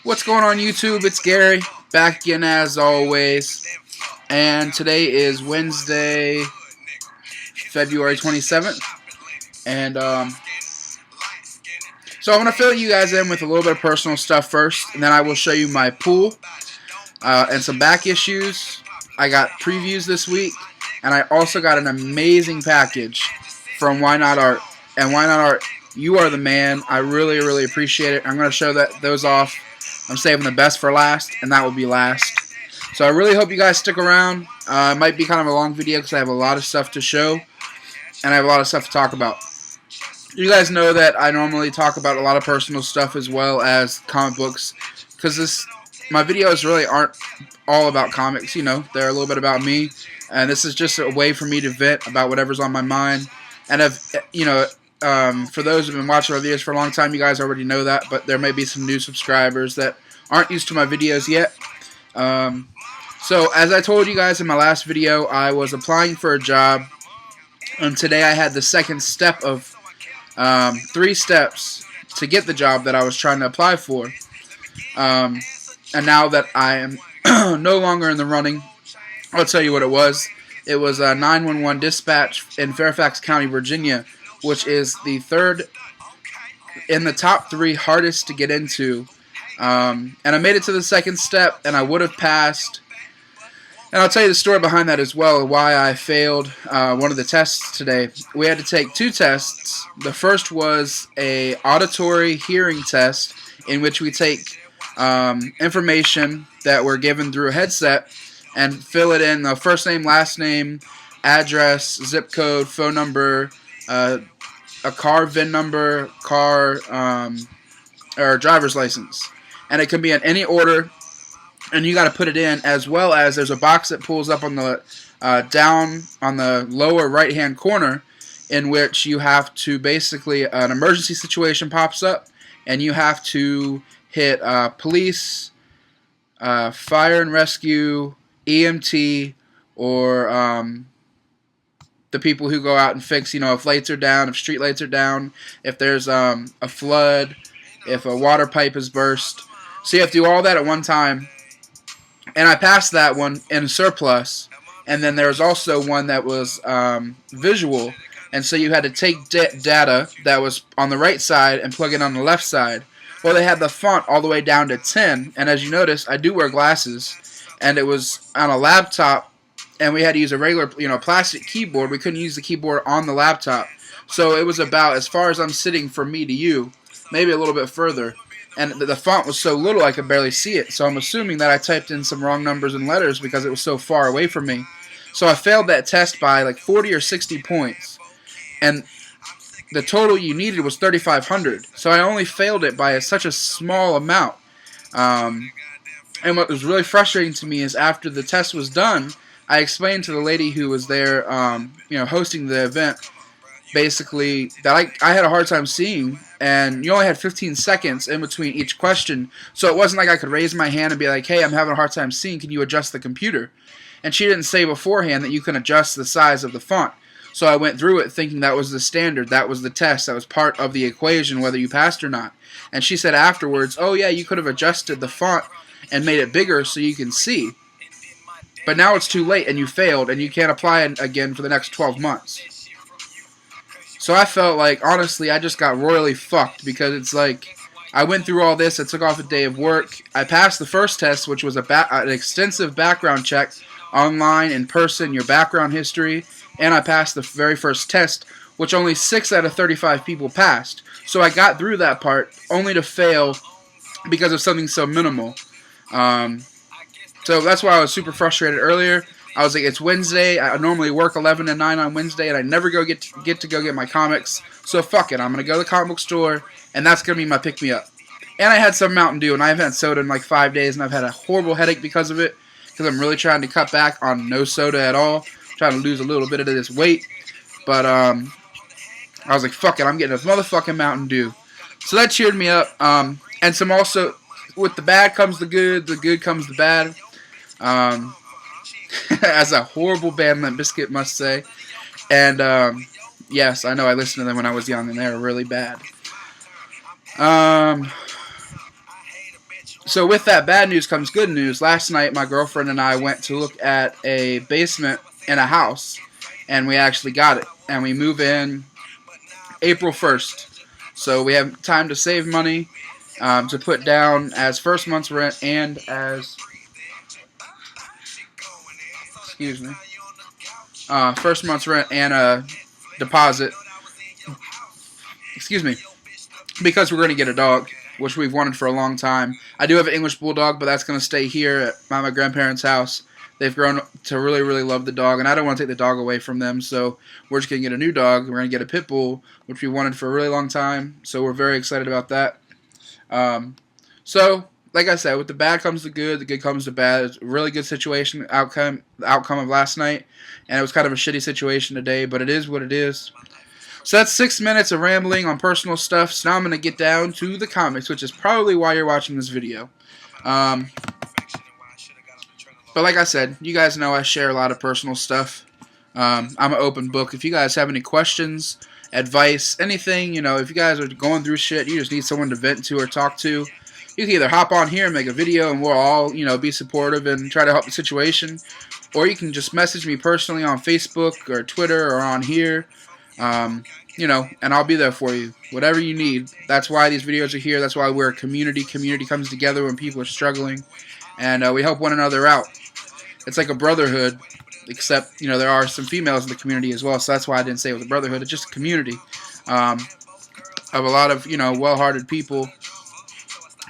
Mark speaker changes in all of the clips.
Speaker 1: What's going on YouTube? It's Gary, back again as always. And today is Wednesday, February 27th. And so I'm going to fill you guys in with a little bit of personal stuff first. And then I will show you my pool and some back issues. I got previews this week. And I also got an amazing package from YNOTART. And YNOTART, you are the man. I really, really appreciate it. I'm going to show those off. I'm saving the best for last, and that will be last. So I really hope you guys stick around. It might be kind of a long video because I have a lot of stuff to show, and I have a lot of stuff to talk about. You guys know that I normally talk about a lot of personal stuff as well as comic books, because my videos really aren't all about comics. You know, they're a little bit about me, and this is just a way for me to vent about whatever's on my mind. And for those who've been watching our videos for a long time, you guys already know that, but there may be some new subscribers that aren't used to my videos yet. So as I told you guys in my last video, I was applying for a job, and today I had the second step of 3 steps to get the job that I was trying to apply for. And now that I am no longer in the running, I'll tell you what it was. It was a 911 dispatch in Fairfax County, Virginia, which is the third in the top 3 hardest to get into. And I made it to the second step, and I would have passed. And I'll tell you the story behind that as well, why I failed one of the tests today. We had to take 2 tests. The first was a auditory hearing test, in which we take information that we're given through a headset and fill it in, the first name, last name, address, zip code, phone number, a car VIN number, or driver's license. And it can be in any order, and you got to put it in, as well as there's a box that pulls up on the down on the lower right hand corner, in which you have to basically, an emergency situation pops up, and you have to hit police, fire and rescue, EMT, or the people who go out and fix, if lights are down, if street lights are down, if there's a flood, if a water pipe is burst. So you have to do all that at one time. And I passed that one in surplus. And then there was also one that was visual. And so you had to take data that was on the right side and plug it on the left side. Well, they had the font all the way down to 10. And as you notice, I do wear glasses. And it was on a laptop. And we had to use a regular, plastic keyboard. We couldn't use the keyboard on the laptop. So it was about as far as I'm sitting from me to you, maybe a little bit further. And the font was so little I could barely see it. So I'm assuming that I typed in some wrong numbers and letters because it was so far away from me. So I failed that test by like 40 or 60 points. And the total you needed was 3,500. So I only failed it by such a small amount. And what was really frustrating to me is after the test was done, I explained to the lady who was there, hosting the event, basically that I had a hard time seeing, and you only had 15 seconds in between each question, so it wasn't like I could raise my hand and be like, hey, I'm having a hard time seeing, can you adjust the computer? And she didn't say beforehand that you can adjust the size of the font. So I went through it thinking that was the standard, that was the test, that was part of the equation whether you passed or not. And she said afterwards, oh yeah, you could have adjusted the font and made it bigger so you can see. But now it's too late and you failed and you can't apply it again for the next 12 months. So I felt like, honestly, I just got royally fucked, because it's like I went through all this, I took off a day of work, I passed the first test, which was an extensive background check, online, in person, your background history, and I passed the very first test, which only 6 out of 35 people passed. So I got through that part, only to fail because of something so minimal. So that's why I was super frustrated earlier. I was like, it's Wednesday. I normally work 11 to 9 on Wednesday, and I never get to go get my comics. So fuck it. I'm going to go to the comic book store, and that's going to be my pick-me-up. And I had some Mountain Dew, and I haven't had soda in like 5 days, and I've had a horrible headache because of it, because I'm really trying to cut back on no soda at all. Trying to lose a little bit of this weight. But I was like, fuck it. I'm getting a motherfucking Mountain Dew. So that cheered me up. And some also, with the bad comes the good comes the bad. As a horrible band, Limp Bizkit must say. And yes, I know I listened to them when I was young, and they were really bad. So with that bad news comes good news. Last night, my girlfriend and I went to look at a basement in a house, and we actually got it. And we move in April 1st. So we have time to save money to put down as first month's rent and as, excuse me, first month's rent and a deposit, excuse me, because we're going to get a dog, which we've wanted for a long time. I do have an English Bulldog, but that's going to stay here at my grandparents' house. They've grown to really, really love the dog, and I don't want to take the dog away from them, so we're just going to get a new dog. We're going to get a pit bull, which we wanted for a really long time, so we're very excited about that. So, like I said, with the bad comes the good comes the bad. It's a really good situation, the outcome of last night, and it was kind of a shitty situation today, but it is what it is. So that's 6 minutes of rambling on personal stuff, so now I'm going to get down to the comics, which is probably why you're watching this video. But like I said, you guys know I share a lot of personal stuff. I'm an open book. If you guys have any questions, advice, anything, you know, if you guys are going through shit, you just need someone to vent to or talk to, you can either hop on here and make a video and we'll all, you know, be supportive and try to help the situation, or you can just message me personally on Facebook or Twitter or on here, you know, and I'll be there for you. Whatever you need. That's why these videos are here. That's why we're a community. Community comes together when people are struggling, and we help one another out. It's like a brotherhood, except, you know, there are some females in the community as well, so that's why I didn't say it was a brotherhood. It's just a community of a lot of, you know, well-hearted people.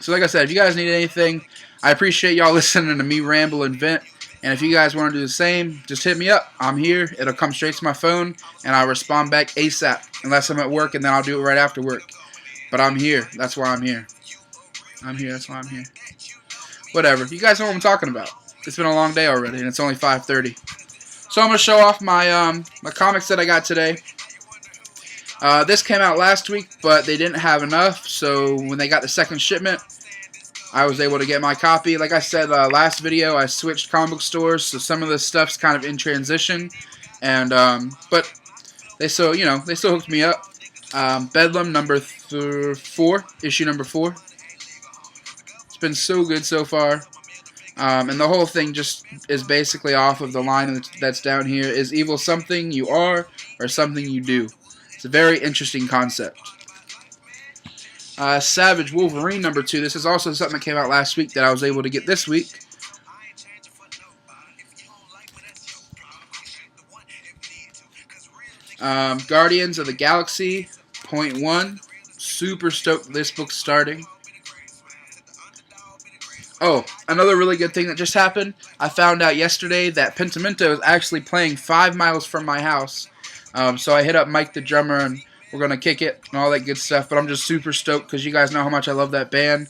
Speaker 1: So like I said, if you guys need anything, I appreciate y'all listening to me ramble and vent. And if you guys want to do the same, just hit me up. I'm here. It'll come straight to my phone, and I'll respond back ASAP, unless I'm at work, and then I'll do it right after work. But I'm here. That's why I'm here. I'm here. That's why I'm here. Whatever. You guys know what I'm talking about. It's been a long day already, and it's only 5:30. So I'm going to show off my my comics that I got today. This came out last week, but they didn't have enough, so when they got the second shipment, I was able to get my copy. Like I said last video, I switched comic book stores, so some of this stuff's kind of in transition, and but they still, you know, they still hooked me up. Bedlam number 4, issue number 4. It's been so good so far. And the whole thing just is basically off of the line that's down here. Is evil something you are or something you do? It's a very interesting concept. Savage Wolverine number 2. This is also something that came out last week that I was able to get this week. Guardians of the Galaxy .1. Super stoked this book's starting. Oh, another really good thing that just happened. I found out yesterday that Pentimento is actually playing 5 miles from my house. So I hit up Mike the drummer, and we're going to kick it and all that good stuff. But I'm just super stoked because you guys know how much I love that band.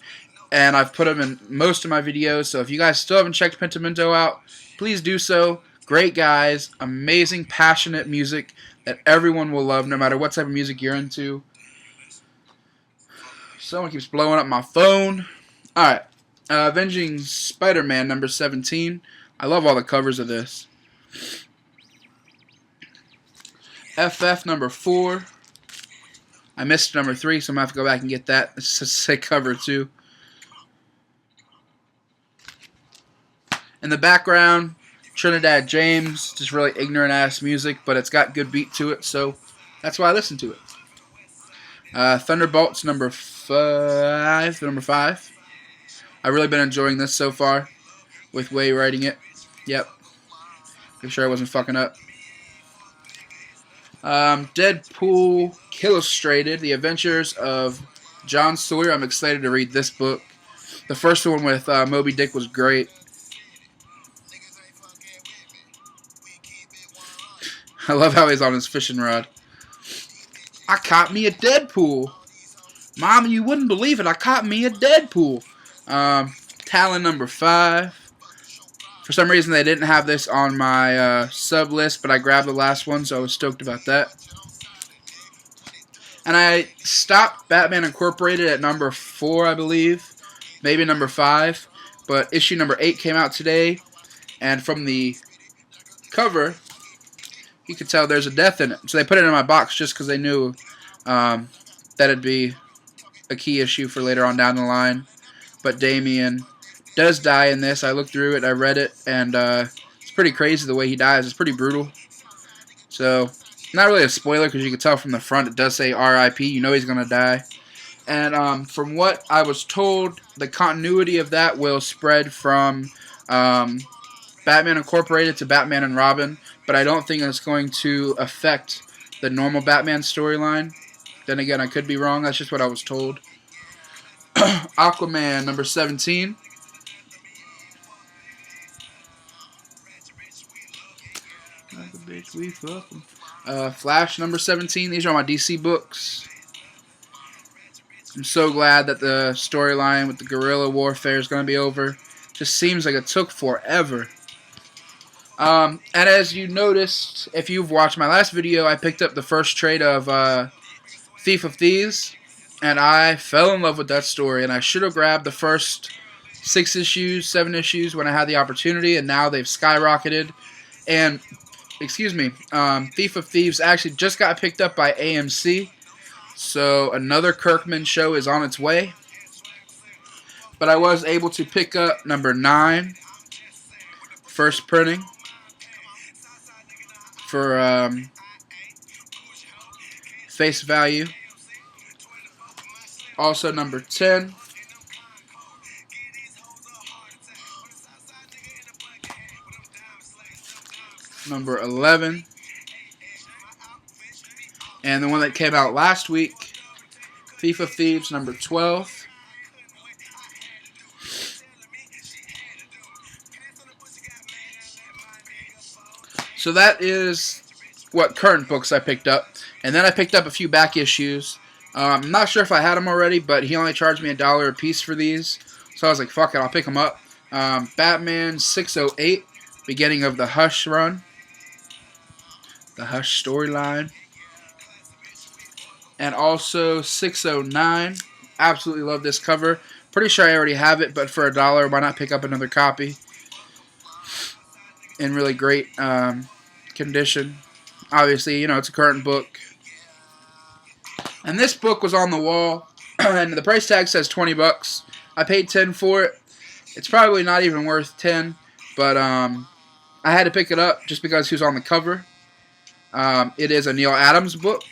Speaker 1: And I've put them in most of my videos. So if you guys still haven't checked Pentimento out, please do so. Great guys. Amazing, passionate music that everyone will love no matter what type of music you're into. Someone keeps blowing up my phone. Alright. Avenging Spider-Man number 17. I love all the covers of this. FF number 4. I missed number 3, so I'm going to have to go back and get that. It's a sick cover too. In the background, Trinidad James. Just really ignorant ass music, but it's got good beat to it, so that's why I listen to it. Thunderbolts number 5. Number 5. I've really been enjoying this so far with Way writing it. Yep. Make sure I wasn't fucking up. Deadpool Illustrated, The Adventures of John Sawyer. I'm excited to read this book. The first one with Moby Dick was great. I love how he's on his fishing rod. I caught me a Deadpool. Mom, you wouldn't believe it. I caught me a Deadpool. Talon number 5. For some reason they didn't have this on my sub list, but I grabbed the last one, so I was stoked about that. And I stopped Batman Incorporated at number 4, I believe. Maybe number 5. But issue number 8 came out today, and from the cover, you can tell there's a death in it. So they put it in my box just because they knew that it'd be a key issue for later on down the line. but Damien does die in this. I looked through it, I read it, and it's pretty crazy the way he dies. It's pretty brutal. So, not really a spoiler because you can tell from the front it does say R.I.P. You know he's going to die. And from what I was told, the continuity of that will spread from Batman Incorporated to Batman and Robin, but I don't think it's going to affect the normal Batman storyline. Then again, I could be wrong. That's just what I was told. Aquaman, number 17. Flash, number 17. These are my DC books. I'm so glad that the storyline with the guerrilla warfare is going to be over. Just seems like it took forever. And as you noticed, if you've watched my last video, I picked up the first trade of Thief of Thieves, and I fell in love with that story, and I should have grabbed the first 6 issues, 7 issues when I had the opportunity, and now they've skyrocketed. And, excuse me, Thief of Thieves actually just got picked up by AMC, so another Kirkman show is on its way. But I was able to pick up number 9, first printing, for face value. Also number 10. Number 11. And the one that came out last week, Thief of Thieves, number 12. So that is what current books I picked up. And then I picked up a few back issues. I'm not sure if I had them already, but he only charged me $1 a piece for these. So I was like, fuck it, I'll pick them up. Batman 608, beginning of the Hush run. The Hush storyline. And also 609. Absolutely love this cover. Pretty sure I already have it, but for $1, why not pick up another copy? In really great condition. Obviously, you know, it's a current book. And this book was on the wall, and the price tag says 20 bucks. I paid 10 for it. It's probably not even worth 10, but I had to pick it up just because he was on the cover. It is a Neil Adams book.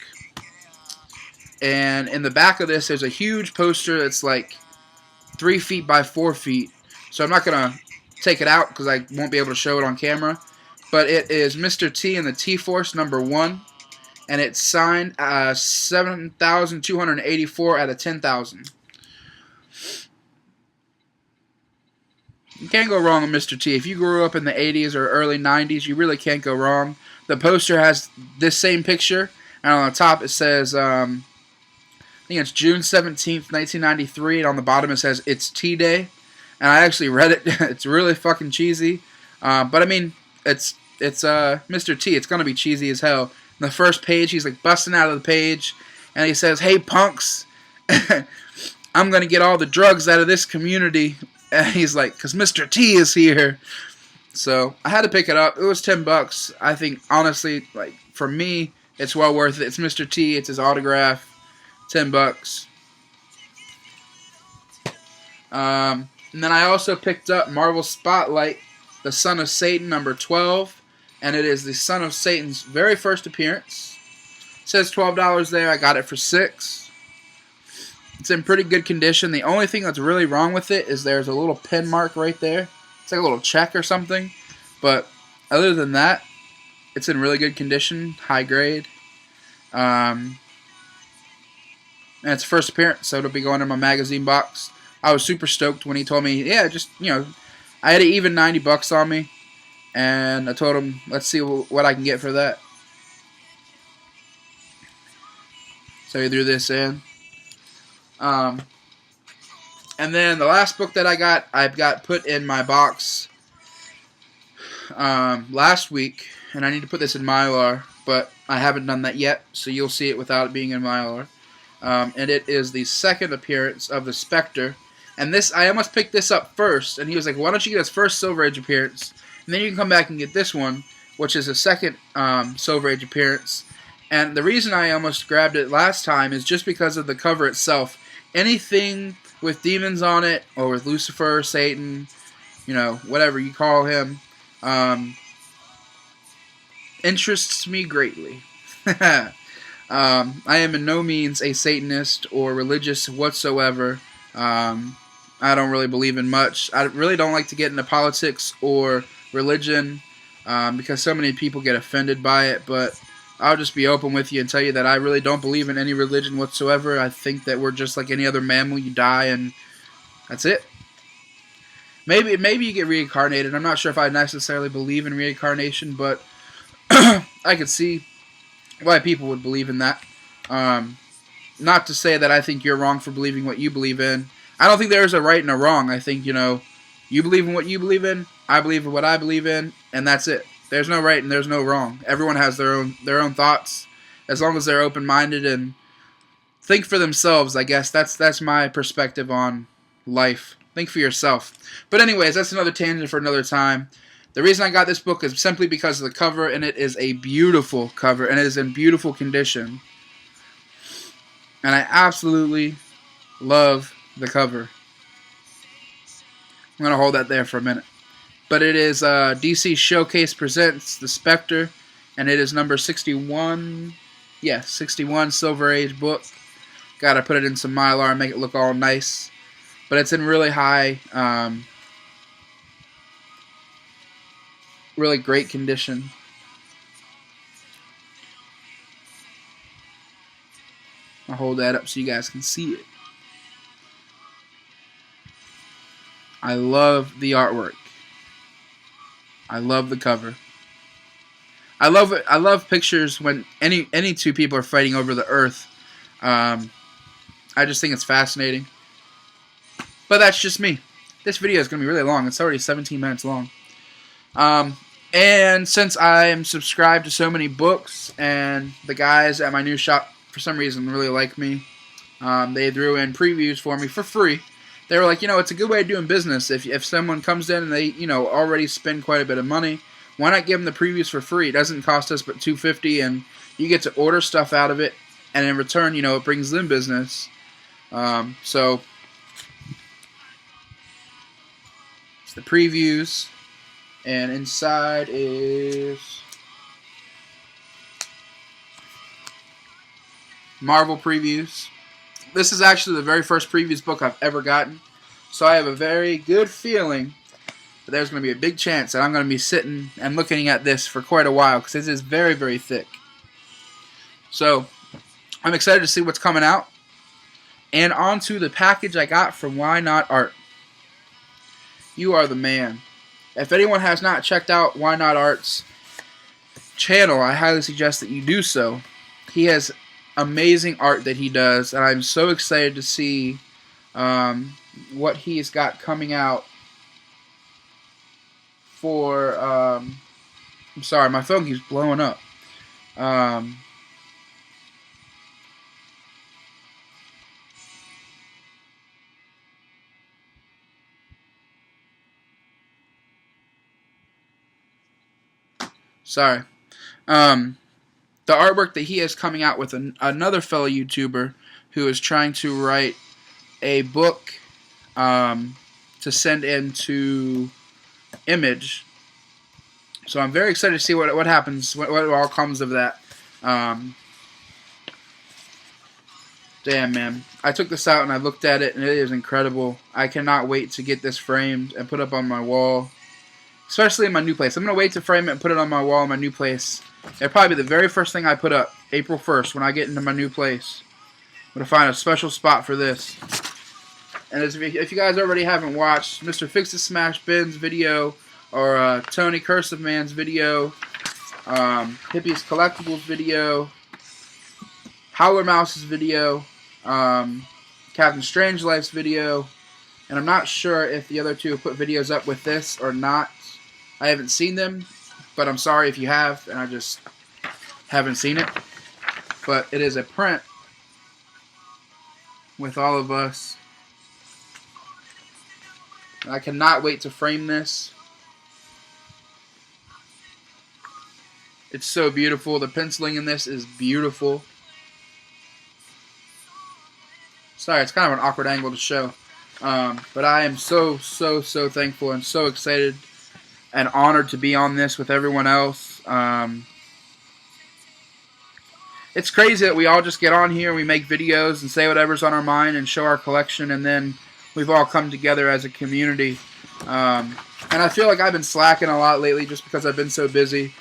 Speaker 1: And in the back of this, there's a huge poster that's like 3 feet by 4 feet. So I'm not going to take it out because I won't be able to show it on camera. But it is Mr. T and the T-Force number 1. And it's signed 7,284 out of 10,000. You can't go wrong with Mr. T. If you grew up in the 80s or early 90s, you really can't go wrong. The poster has this same picture. And on the top it says, I think it's June 17th, 1993. And on the bottom it says, it's T-Day. And I actually read it. It's really fucking cheesy. But I mean, it's Mr. T. It's going to be cheesy as hell. In the first page, he's like busting out of the page. And he says, hey, punks. I'm going to get all the drugs out of this community. And he's like, because Mr. T is here. So I had to pick it up. It was 10 bucks. I think, honestly, like for me, it's well worth it. It's Mr. T. It's his autograph. 10 bucks. And then I also picked up Marvel Spotlight, The Son of Satan, number 12. And it is the Son of Satan's very first appearance. It says $12 there. I got it for $6. It's in pretty good condition. The only thing that's really wrong with it is there's a little pin mark right there. It's like a little check or something. But other than that, it's in really good condition. High grade. And it's first appearance, so it'll be going in my magazine box. I was super stoked when he told me, yeah, just, you know, I had an even 90 bucks on me. And I told him, let's see what I can get for that. So he threw this in. And then the last book that I've got put in my box last week. And I need to put this in Mylar, but I haven't done that yet. So you'll see it without it being in Mylar. And it is the second appearance of the Spectre. And this, I almost picked this up first. And he was like, why don't you get his first Silver Age appearance? And then you can come back and get this one, which is a second Silver Age appearance. And the reason I almost grabbed it last time is just because of the cover itself. Anything with demons on it, or with Lucifer, Satan, you know, whatever you call him, interests me greatly. I am in no means a Satanist or religious whatsoever. I don't really believe in much. I really don't like to get into politics or religion because so many people get offended by it, but I'll just be open with you and tell you that I really don't believe in any religion whatsoever. I think that we're just like any other mammal. You die and that's it. Maybe you get reincarnated. I'm not sure if I necessarily believe in reincarnation, but I could see why people would believe in that. Not to say that I think you're wrong for believing what you believe in. I don't think there's a right and a wrong. I think, you know, you believe in what you believe in, I believe in what I believe in, and that's it. There's no right and there's no wrong. Everyone has their own thoughts, as long as they're open-minded and think for themselves. I guess that's my perspective on life. Think for yourself. But anyways, that's another tangent for another time. The reason I got this book is simply because of the cover, and it is a beautiful cover, and it is in beautiful condition. And I absolutely love the cover. I'm going to hold that there for a minute. But it is DC Showcase Presents The Spectre, and it is number 61. Yeah, 61, Silver Age book. Got to put it in some Mylar and make it look all nice. But it's in really high, really great condition. I'll hold that up so you guys can see it. I love the artwork. I love the cover. I love it. I love pictures when any two people are fighting over the earth. I just think it's fascinating. But that's just me. This video is going to be really long. It's already 17 minutes long. And since I am subscribed to so many books, and the guys at my new shop for some reason really like me, they threw in previews for me for free. They were like, you know, it's a good way of doing business. If someone comes in and they, you know, already spend quite a bit of money, why not give them the previews for free? It doesn't cost us but $2.50, and you get to order stuff out of it, and in return, you know, it brings them business. So it's the previews, and inside is Marvel previews. This is actually the very first previews book I've ever gotten, so I have a very good feeling that there's going to be a big chance that I'm going to be sitting and looking at this for quite a while, because this is very, very thick. So I'm excited to see what's coming out. And on to the package I got from YNOTART. You are the man. If anyone has not checked out YNOTART's channel, I highly suggest that you do so. He has amazing art that he does, and I'm so excited to see what he's got coming out for I'm sorry, my phone keeps blowing up. Sorry. The artwork that he has coming out with another fellow YouTuber who is trying to write a book to send into Image. So I'm very excited to see what happens, what all comes of that. Damn, man. I took this out and I looked at it, and it is incredible. I cannot wait to get this framed and put up on my wall, especially in my new place. I'm going to wait to frame it and put it on my wall in my new place. It'll probably be the very first thing I put up, April 1st, when I get into my new place. I'm going to find a special spot for this. And if you guys already haven't watched Mr. Fix's Smash Ben's video, or Tony Cursive Man's video, Hippie's Collectibles video, Howler Mouse's video, Captain Strangelife's video, and I'm not sure if the other two have put videos up with this or not. I haven't seen them, but I'm sorry if you have, and I just haven't seen it. But it is a print with all of us. I cannot wait to frame this. It's so beautiful. The penciling in this is beautiful. Sorry, it's kind of an awkward angle to show. But I am so thankful and so excited and honored to be on this with everyone else. It's crazy that we all just get on here and we make videos and say whatever's on our mind and show our collection, and then we've all come together as a community. And I feel like I've been slacking a lot lately just because I've been so busy.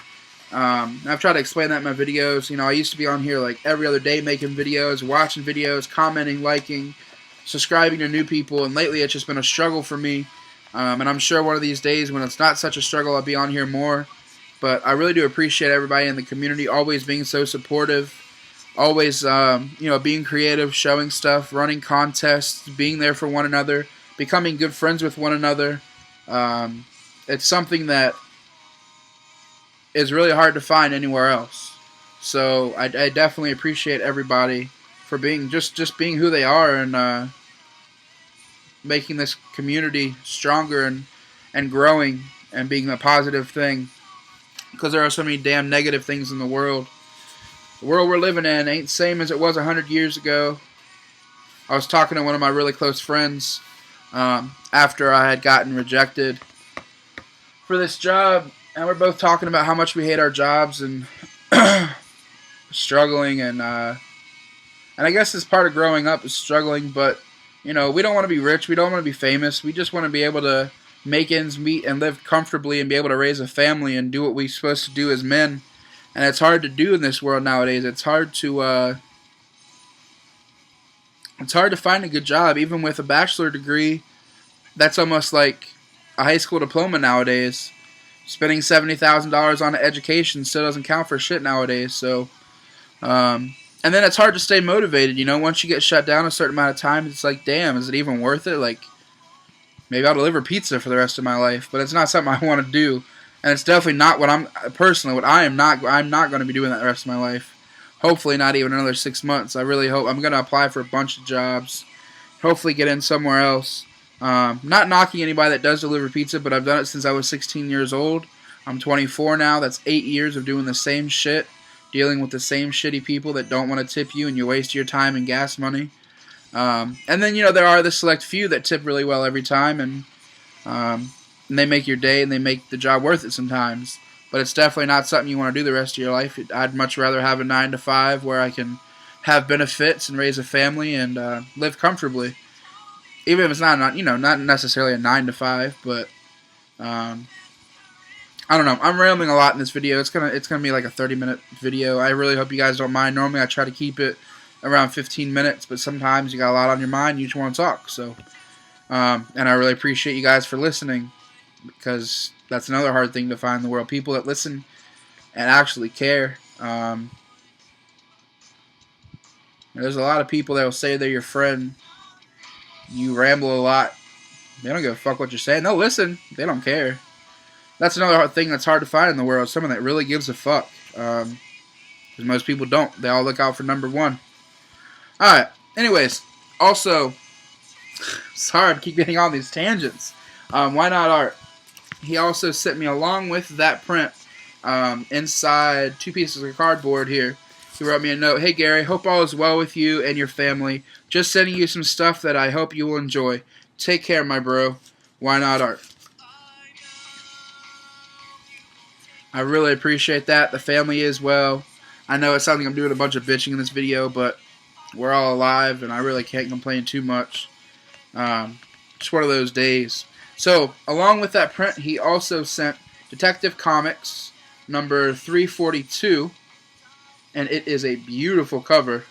Speaker 1: I've tried to explain that in my videos. You know, I used to be on here like every other day making videos, watching videos, commenting, liking, subscribing to new people, and lately it's just been a struggle for me. And I'm sure one of these days when it's not such a struggle, I'll be on here more. But I really do appreciate everybody in the community always being so supportive, always being creative, showing stuff, running contests, being there for one another, becoming good friends with one another. It's something that is really hard to find anywhere else. So I definitely appreciate everybody for being just being who they are and making this community stronger and growing and being a positive thing. Because there are so many damn negative things in the world. The world we're living in ain't the same as it was 100 years ago. I was talking to one of my really close friends after I had gotten rejected for this job, and we're both talking about how much we hate our jobs and struggling, and I guess it's part of growing up is struggling, but you know, we don't want to be rich, we don't want to be famous, we just want to be able to make ends meet and live comfortably and be able to raise a family and do what we're supposed to do as men. And it's hard to do in this world nowadays. It's hard to find a good job, even with a bachelor degree. That's almost like a high school diploma nowadays. Spending $70,000 on an education still doesn't count for shit nowadays. So, and then it's hard to stay motivated. You know, once you get shut down a certain amount of time, it's like, damn, is it even worth it? Like, maybe I'll deliver pizza for the rest of my life, but it's not something I want to do. And it's definitely not what I'm not going to be doing that the rest of my life. Hopefully not even another 6 months. I really hope. I'm going to apply for a bunch of jobs. Hopefully get in somewhere else. Not knocking anybody that does deliver pizza, but I've done it since I was 16 years old. I'm 24 now. That's 8 years of doing the same shit. Dealing with the same shitty people that don't want to tip you and you waste your time and gas money. And then, you know, there are the select few that tip really well every time, and they make your day and they make the job worth it sometimes. But it's definitely not something you want to do the rest of your life. I'd much rather have a 9-to-5 where I can have benefits and raise a family and live comfortably. Even if it's not necessarily a 9-to-5, but I don't know. I'm rambling a lot in this video. It's gonna be like a 30-minute video. I really hope you guys don't mind. Normally I try to keep it around 15 minutes, but sometimes you got a lot on your mind and you just want to talk. So, and I really appreciate you guys for listening, because that's another hard thing to find in the world. People that listen and actually care. There's a lot of people that will say they're your friend. You ramble a lot. They don't give a fuck what you're saying. They'll listen. They don't care. That's another hard thing that's hard to find in the world. Someone that really gives a fuck. Because most people don't. They all look out for number one. Alright. Anyways. Also, sorry to keep getting on these tangents. YNOTART. He also sent me, along with that print, inside 2 pieces of cardboard here, he wrote me a note. Hey Gary, hope all is well with you and your family. Just sending you some stuff that I hope you will enjoy. Take care, my bro. YNOTART. I really appreciate that. The family is well. I know it sounds like I'm doing a bunch of bitching in this video, but we're all alive, and I really can't complain too much. Just one of those days. So, along with that print, he also sent Detective Comics number 342, and it is a beautiful cover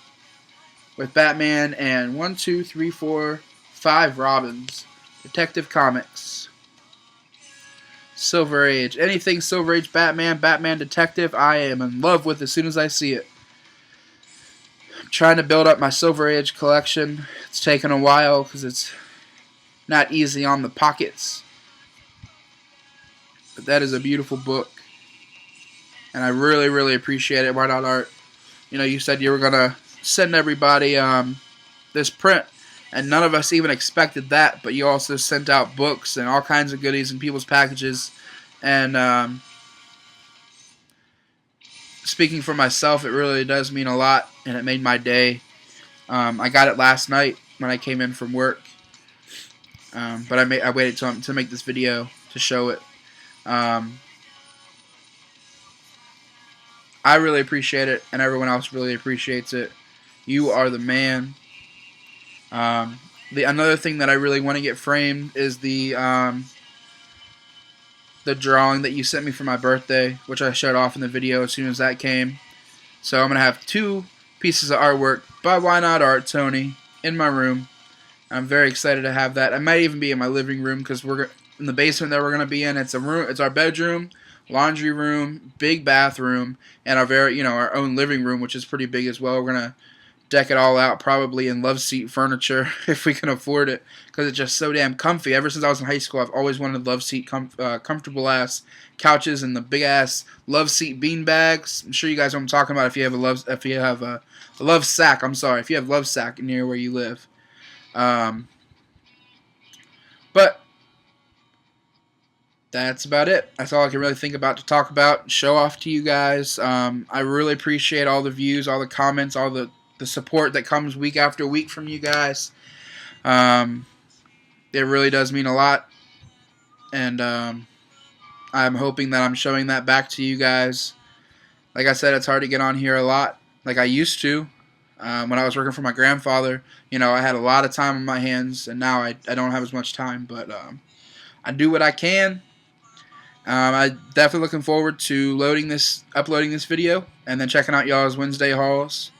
Speaker 1: with Batman and 1, 2, 3, 4, 5 Robins. Detective Comics. Silver Age. Anything Silver Age Batman, Batman Detective, I am in love with as soon as I see it. I'm trying to build up my Silver Age collection. It's taken a while because it's not easy on the pockets. But that is a beautiful book. And I really, really appreciate it. YNOTART. You know, you said you were going to send everybody this print. And none of us even expected that. But you also sent out books and all kinds of goodies in people's packages. And speaking for myself, it really does mean a lot. And it made my day. I got it last night when I came in from work. But I waited to make this video to show it. I really appreciate it, and everyone else really appreciates it. You are the man. Another thing that I really want to get framed is the drawing that you sent me for my birthday, which I showed off in the video as soon as that came. So I'm going to have 2 pieces of artwork by YNOTART Tony in my room. I'm very excited to have that. I might even be in my living room because we're in the basement that we're going to be in. It's our bedroom, laundry room, big bathroom, and our own living room, which is pretty big as well. We're going to deck it all out, probably in love seat furniture if we can afford it, because it's just so damn comfy. Ever since I was in high school, I've always wanted love seat comfortable ass couches and the big ass love seat bean bags. I'm sure you guys know what I'm talking about if you have a love sack. I'm sorry, if you have love sack near where you live. But that's about it. That's all I can really think about to talk about, show off to you guys. I really appreciate all the views, all the comments, all the support that comes week after week from you guys. It really does mean a lot, and I'm hoping that I'm showing that back to you guys. Like I said, it's hard to get on here a lot like I used to. When I was working for my grandfather, I had a lot of time on my hands, and now I don't have as much time, but I do what I can. I'm definitely looking forward to uploading this video, and then checking out y'all's Wednesday hauls.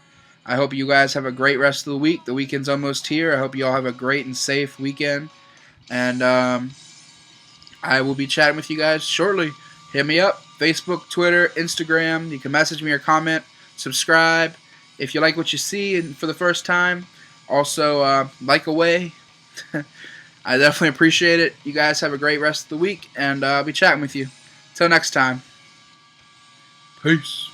Speaker 1: I hope you guys have a great rest of the week. The weekend's almost here. I hope you all have a great and safe weekend. And I will be chatting with you guys shortly. Hit me up. Facebook, Twitter, Instagram. You can message me or comment. Subscribe if you like what you see and for the first time. Also, like away. I definitely appreciate it. You guys have a great rest of the week. And I'll be chatting with you. Till next time. Peace.